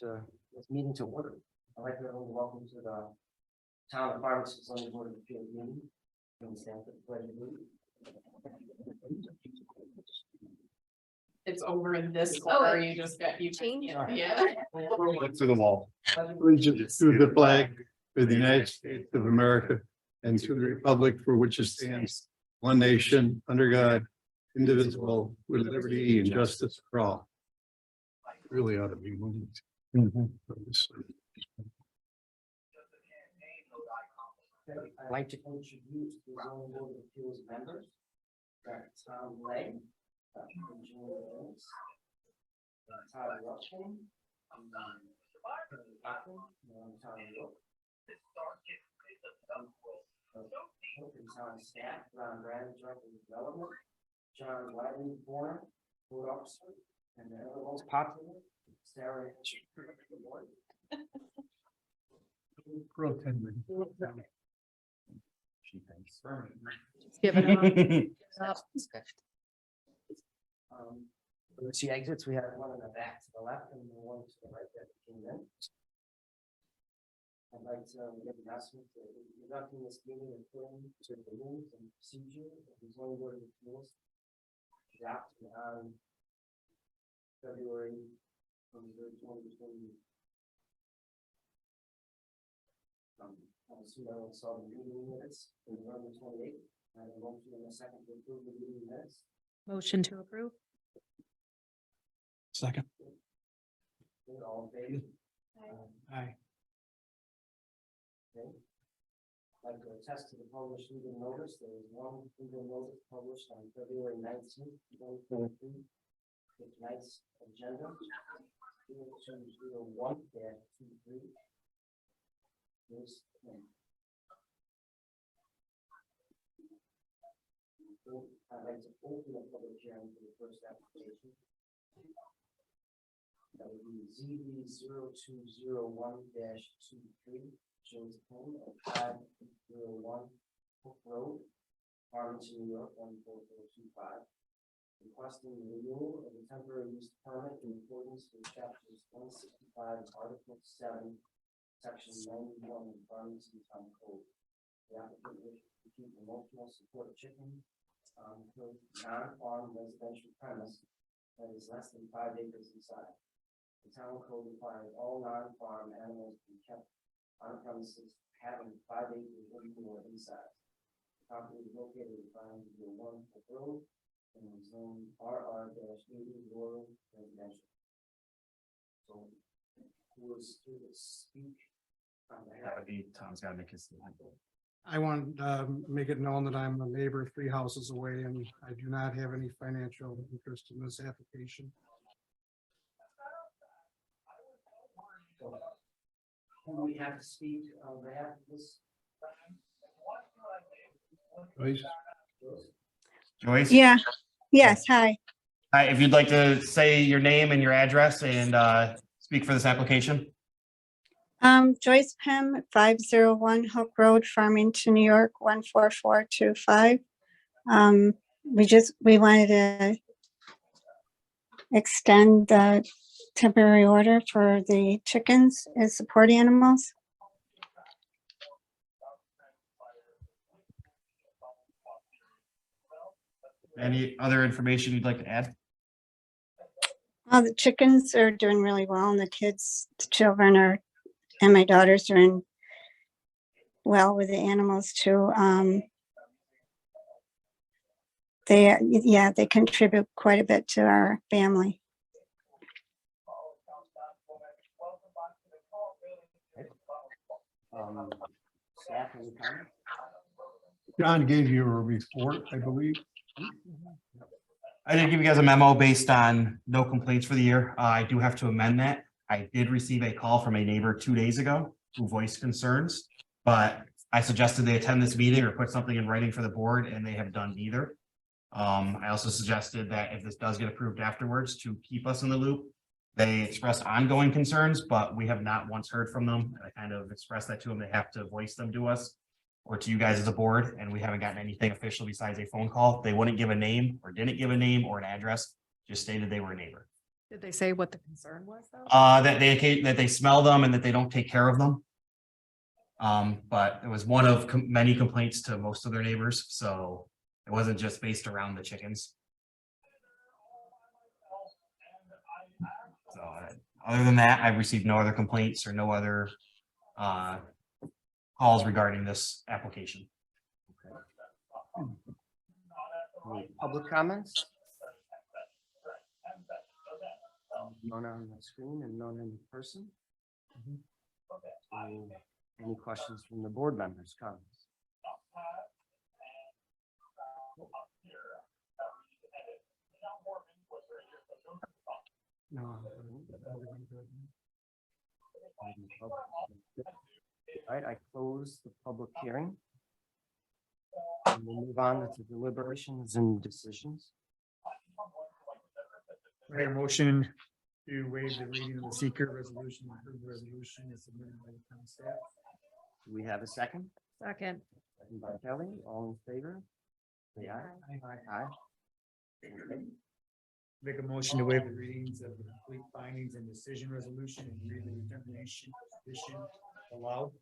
this meeting to order. I'd like to welcome to the town of Farmington zoning board of appeals meeting. Stand for the pledge of allegiance. It's over in this corner. You just got you Change. Yeah. Look to the wall. Allegiance to the flag of the United States of America and to the republic for which it stands, one nation, under God, indivisible, with liberty and justice for all. Really ought to be moved. I'd like to introduce the zoning board of appeals members. Tom Legg, Todd Rushing, town staff, Ron Brand, Director of Development, John Wyden, Board Officer, and the other most popular, Sarah. Pro ten. She thinks. Give it up. She exits, we have one in the back to the left and one to the right that came in. I'd like to give an announcement to conducting this meeting according to the rules and procedures of the zoning board of appeals adopted on February 23rd, 2020. I assume everyone saw the meeting minutes in November 28th. I have a motion in a second to approve the meeting minutes. Motion to approve. Second. All in favor? Aye. Okay. I'd like to attest to the published legal notice. There was one legal notice published on February 19th, 2023. Tonight's agenda 0201-23. I'd like to open the public hearing for the first application. That would be ZB 0201-23, James Payne at 501 Hook Road, Farmington, New York 14425. Requesting the renewal of the temporary use permit in accordance with chapters 165, Article 7, Section 91 of Farmington Town Code. The applicant wishes to keep emotional support chicken on her non-farm residential premise that is less than 5 acres in size. The town code requires all non-farm animals to be kept on premises having 5 acres or more in size. The property is located in Farmington 1 Hook Road in the zone RR-80 rural residential. So, who is to speak? That would be Tom's got to make his. I want to make it known that I'm a neighbor 3 houses away and I do not have any financial interest in this application. Who we have to speak on behalf of this? Joyce? Yeah, yes, hi. Hi, if you'd like to say your name and your address and speak for this application. Joyce Pym, 501 Hook Road, Farmington, New York, 14425. We wanted to extend the temporary order for the chickens as support animals. Any other information you'd like to add? The chickens are doing really well and the children and my daughters are in well with the animals too. They contribute quite a bit to our family. Staff, any comment? John gave you a report, I believe. I did give you guys a memo based on no complaints for the year. I do have to amend that. I did receive a call from a neighbor 2 days ago who voiced concerns, but I suggested they attend this meeting or put something in writing for the board, and they have done neither. I also suggested that if this does get approved afterwards, to keep us in the loop. They expressed ongoing concerns, but we have not once heard from them. I kind of expressed that to them. They have to voice them to us or to you guys as a board, and we haven't gotten anything official besides a phone call. They wouldn't give a name or didn't give a name or an address, just stated they were a neighbor. Did they say what the concern was though? That they smell them and that they don't take care of them. But it was one of many complaints to most of their neighbors, so it wasn't just based around the chickens. So other than that, I've received no other complaints or no other calls regarding this application. Any public comments? None on the screen and none in person. So, any questions from the board members, comments? No. All right, I close the public hearing. And we'll move on to deliberations and decisions. Make a motion to waive the reading of the seeker resolution, approve the resolution as submitted by the town staff. Do we have a second? Second. Second by Kelly, all in favor? Say aye. Aye. Okay. Make a motion to waive the readings of the complete findings and decision resolution and read the determination position allowed.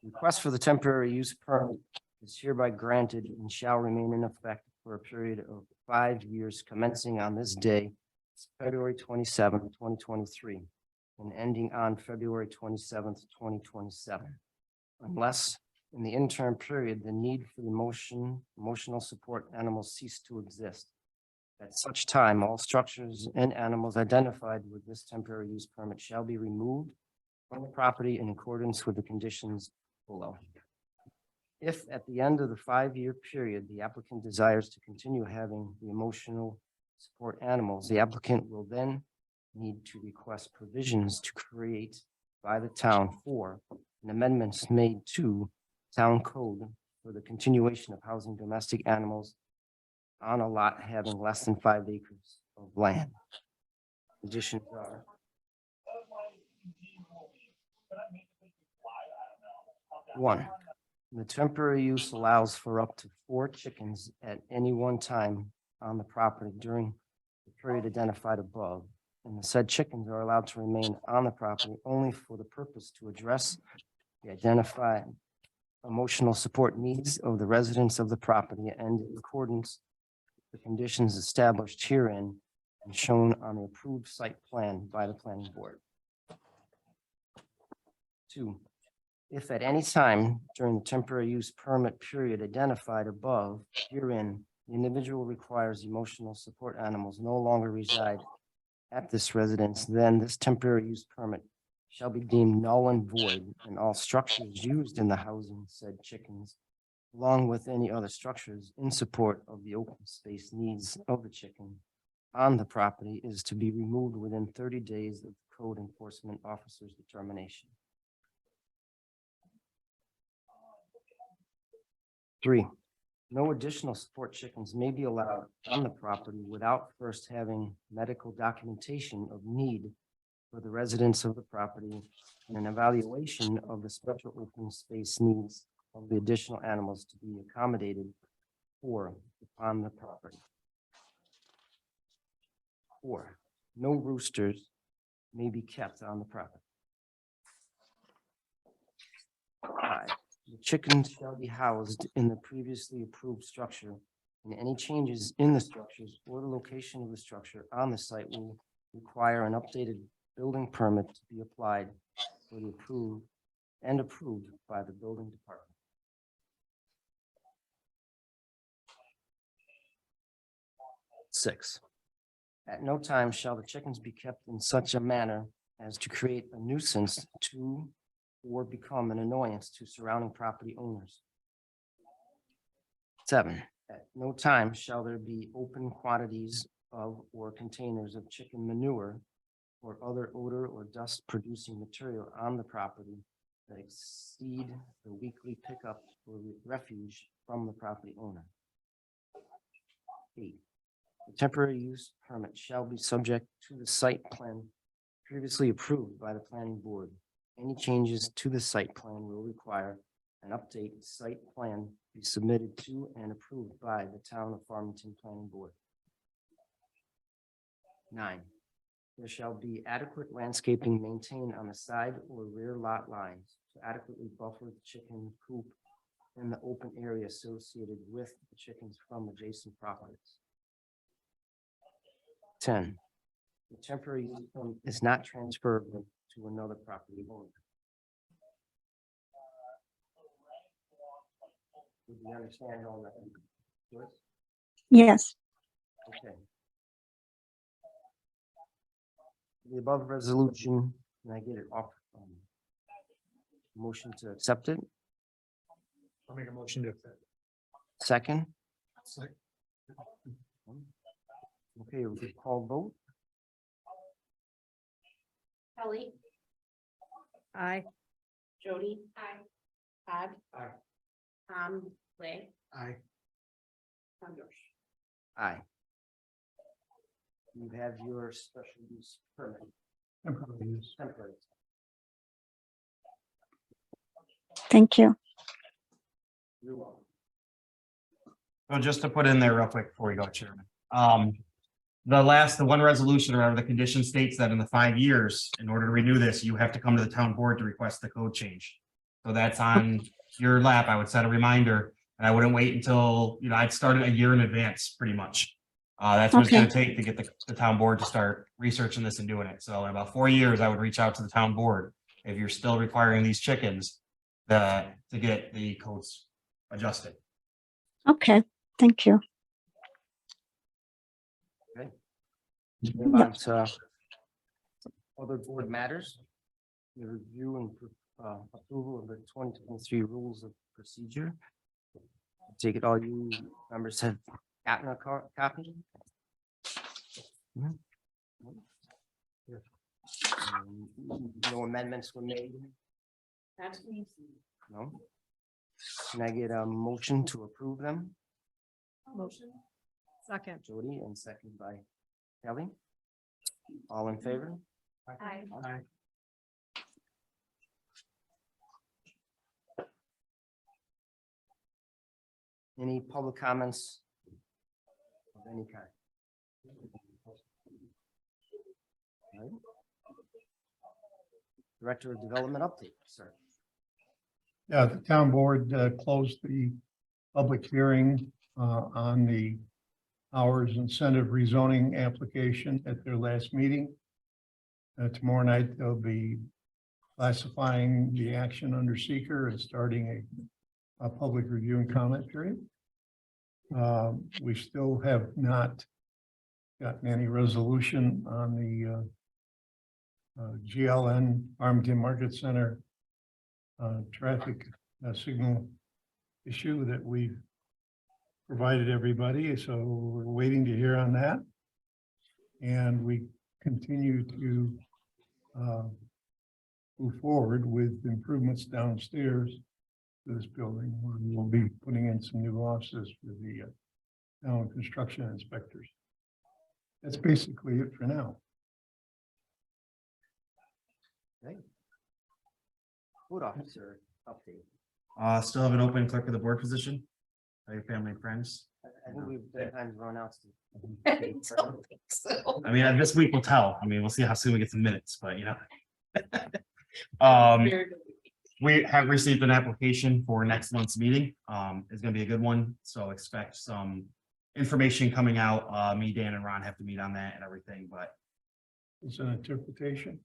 Request for the temporary use permit is hereby granted and shall remain in effect for a period of 5 years commencing on this day, February 27th, 2023, and ending on February 27th, 2027. Unless in the interim period, the need for the emotional support animals cease to exist. At such time, all structures and animals identified with this temporary use permit shall be removed from the property in accordance with the conditions below. If at the end of the 5-year period, the applicant desires to continue having the emotional support animals, the applicant will then need to request provisions to create by the town for and amendments made to town code for the continuation of housing domestic animals on a lot having less than 5 acres of land. Conditions are: one, the temporary use allows for up to 4 chickens at any one time on the property during the period identified above, and the said chickens are allowed to remain on the property only for the purpose to address the identified emotional support needs of the residents of the property and in accordance with the conditions established herein and shown on the approved site plan by the planning board. 2, if at any time during the temporary use permit period identified above herein, the individual requires emotional support animals no longer reside at this residence, then this temporary use permit shall be deemed null and void, and all structures used in the housing said chickens, along with any other structures in support of the open space needs of the chicken on the property, is to be removed within 30 days of the code enforcement officer's determination. 3, no additional support chickens may be allowed on the property without first having medical documentation of need for the residents of the property and an evaluation of the special open space needs of the additional animals to be accommodated for upon the property. 4, no roosters may be kept on the property. 5, the chickens shall be housed in the previously approved structure, and any changes in the structures or the location of the structure on the site will require an updated building permit to be applied for the approved by the building department. 6, at no time shall the chickens be kept in such a manner as to create a nuisance to or become an annoyance to surrounding property owners. 7, at no time shall there be open quantities of or containers of chicken manure or other odor or dust producing material on the property that exceed the weekly pickup or refuge from the property owner. 8, the temporary use permit shall be subject to the site plan previously approved by the planning board. Any changes to the site plan will require an update site plan be submitted to and approved by the Town of Farmington Planning Board. 9, there shall be adequate landscaping maintained on the side or rear lot lines to adequately buffer the chicken coop and the open area associated with the chickens from adjacent properties. 10, the temporary use permit is not transferable to another property owner. Did you understand all that? Joyce? Yes, Okay. The above resolution, can I get it off? Motion to accept it? I'll make a motion to accept. Second? Okay, we could call vote. Kelly, Aye. Jody. Aye. Todd. Aye. Lay. Aye. Josh. Aye. You have your special use permit. Temporary. thank you. You're welcome. So just to put in there real quick before we go, Chairman. The one resolution or the condition states that in the 5 years, in order to renew this, you have to come to the town board to request the code change. So that's on your lap. I would set a reminder and I wouldn't wait until, I'd start it a year in advance, pretty much. That's what it's gonna take to get the town board to start researching this and doing it. So in about 4 years, I would reach out to the town board if you're still requiring these chickens to get the codes adjusted. Okay, thank you. Move on to other board matters. The review and approval of the 2023 rules of procedure. Take it all you members have gotten a copy? No amendments were made? That's me. No? Can I get a motion to approve them? Motion. Second. Jody, and second by Kelly. All in favor? Aye. Aye. Any public comments of any kind? All right. Director of Development update, sir. Yeah, the town board closed the public hearing on the hours incentive rezoning application at their last meeting. Tomorrow night, they'll be classifying the action under seeker and starting a public review and comment period. We still have not gotten any resolution on the GLN Farmington Market Center traffic signal issue that we've provided everybody. So we're waiting to hear on that. And we continue to move forward with improvements downstairs to this building. We'll be putting in some new offices for the town construction inspectors. That's basically it for now. Food officer update. Still have an open clerk of the board position. Tell your family and friends. I think we've been times run out. I don't think so. I mean, this week will tell. I mean, we'll see how soon we get some minutes, but we have received an application for next month's meeting. It's gonna be a good one, so expect some information coming out. Me, Dan, and Ron have to meet on that and everything, but It's an interpretation.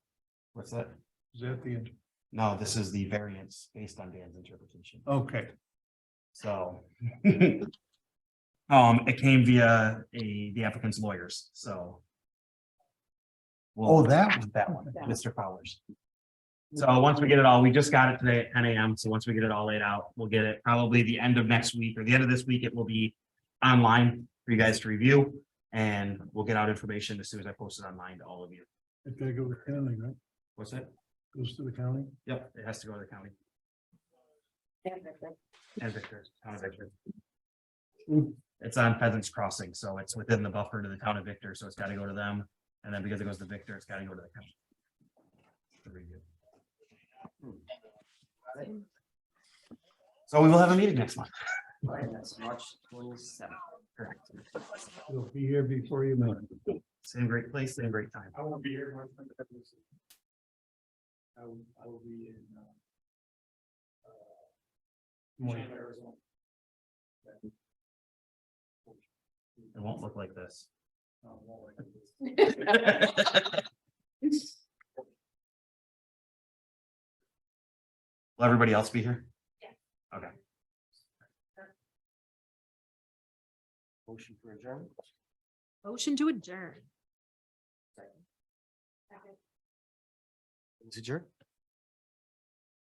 what's that? Is that the, No, this is the variance based on Dan's interpretation. okay. So it came via the applicant's lawyers, so. Oh, that one, Mr. Fowler's. So once we get it all, we just got it today at 10 a.m. So once we get it all laid out, we'll get it probably the end of next week or the end of this week. It will be online for you guys to review, and we'll get out information as soon as I post it online to all of you. It's gotta go to the county, right? What's that? Goes to the county. Yep, it has to go to the county. And Victor, town of Victor. It's on Pheasants Crossing, so it's within the buffer to the town of Victor, so it's got to go to them, and then because it goes to Victor, it's got to go to the county. To review. So we will have a meeting next month. All right, that's March 27th. Correct. You'll be here before you know it. Same great place, same great time. I won't be here. I will be in. Morning. Arizona. It won't look like this. Won't like this. Will everybody else be here? Okay. Motion for adjournment. Motion to adjourn. It's adjourned.